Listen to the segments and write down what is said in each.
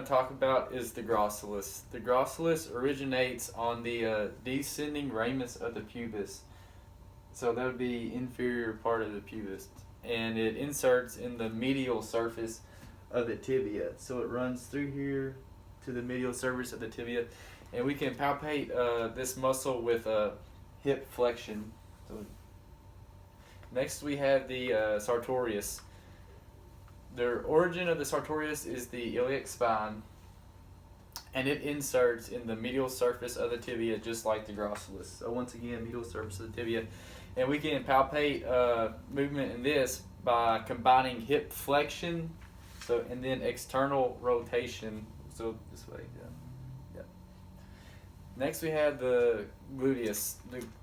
to talk about is the gracilis. The gracilis originates on the descending ramus of the pubis. So that would be inferior part of the pubis. And it inserts in the medial surface of the tibia. So it runs through here to the medial surface of the tibia. And we can palpate this muscle with a hip flexion. So next we have the sartorius. The origin of the sartorius is the iliac spine, and it inserts in the medial surface of the tibia just like the gracilis. So once again, medial surface of the tibia. And we can palpate movement in this by combining hip flexion and then external rotation. So this way, yeah. Next we have the gluteus.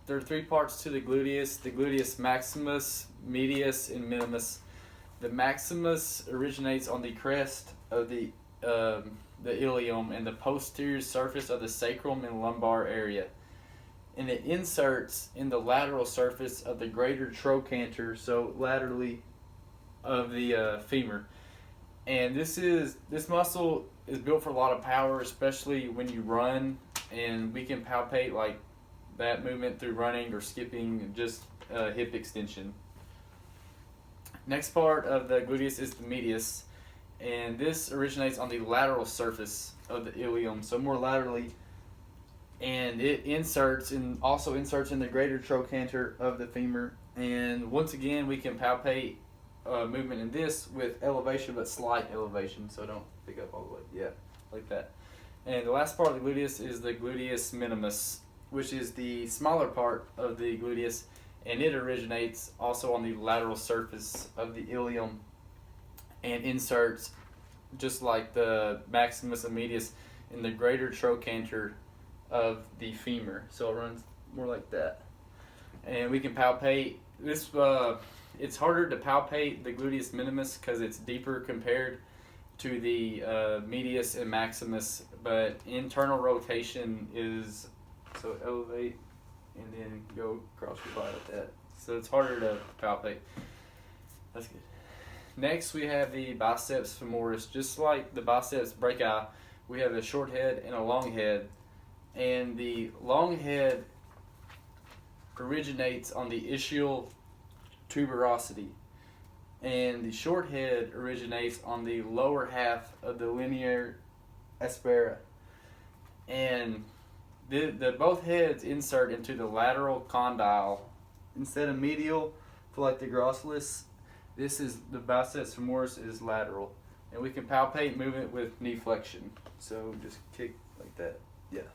There are three parts to the gluteus maximus, medius, and minimus. The maximus originates on the crest of the ilium and the posterior surface of the sacrum and lumbar area. And it inserts in the lateral surface of the greater trochanter, so laterally of the femur. And this muscle is built for a lot of power, especially when you run, and we can palpate like that movement through running or skipping, just hip extension. Next part of the gluteus is the medius, and this originates on the lateral surface of the ilium, so more laterally, and it also inserts in the greater trochanter of the femur. And once again, we can palpate movement in this with elevation, but slight elevation, so don't pick up all the way, yeah, like that. And the last part of the gluteus is the gluteus minimus, which is the smaller part of the gluteus, and it originates also on the lateral surface of the ilium and inserts, just like the maximus and medius, in the greater trochanter of the femur. So it runs more like that. And we can palpate this. It's harder to palpate the gluteus minimus because it's deeper compared to the medius and maximus, but internal rotation is, so elevate and then go across your body like that. So it's harder to palpate. That's good. Next we have the biceps femoris. Just like the biceps brachii, we have a short head and a long head. And the long head originates on the ischial tuberosity. And the short head originates on the lower half of the linear aspera. And the both heads insert into the lateral condyle instead of medial for like the gracilis. This is the biceps femoris is lateral, and we can palpate movement with knee flexion. So just kick like that, yeah.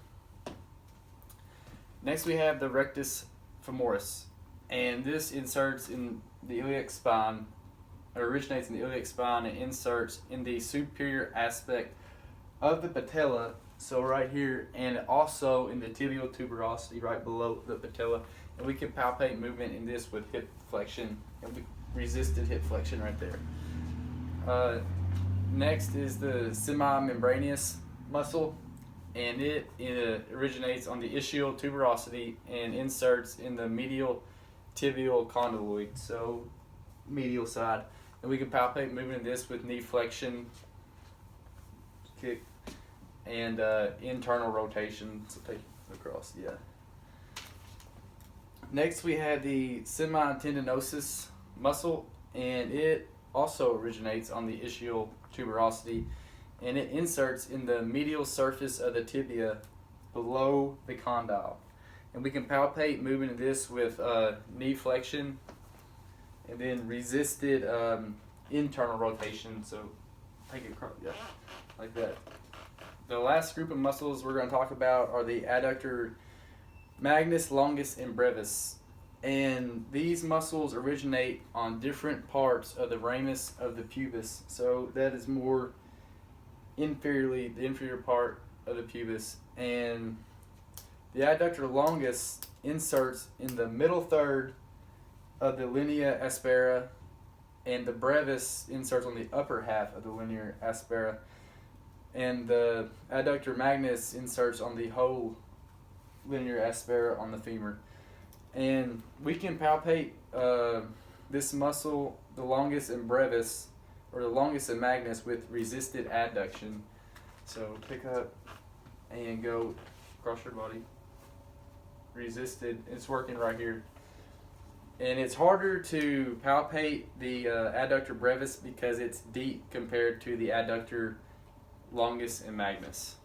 Next we have the rectus femoris, and this inserts in the iliac spine, or originates in the iliac spine and inserts in the superior aspect of the patella. So right here, and also in the tibial tuberosity right below the patella. And we can palpate movement in this with hip flexion, and resisted hip flexion right there. Next is the semimembranous muscle, and it originates on the ischial tuberosity and inserts in the medial tibial condyloid, so medial side. And we can palpate movement in this with knee flexion, kick, and internal rotation, so take it across, yeah. Next we have the semitendinosus muscle, and it also originates on the ischial tuberosity, and it inserts in the medial surface of the tibia below the condyle. And we can palpate movement of this with knee flexion and then resisted internal rotation, so take it across, yeah, like that. The last group of muscles we're going to talk about are the adductor magnus, longus, and brevis. And these muscles originate on different parts of the ramus of the pubis. So that is more inferiorly, the inferior part of the pubis. And the adductor longus inserts in the middle third of the linea aspera, and the brevis inserts on the upper half of the linear aspera. And the adductor magnus inserts on the whole linear aspera on the femur. And we can palpate this muscle, the longus and brevis, or the longus and magnus, with resisted adduction. So pick up and go across your body. Resisted. It's working right here. And it's harder to palpate the adductor brevis because it's deep compared to the adductor longus and magnus.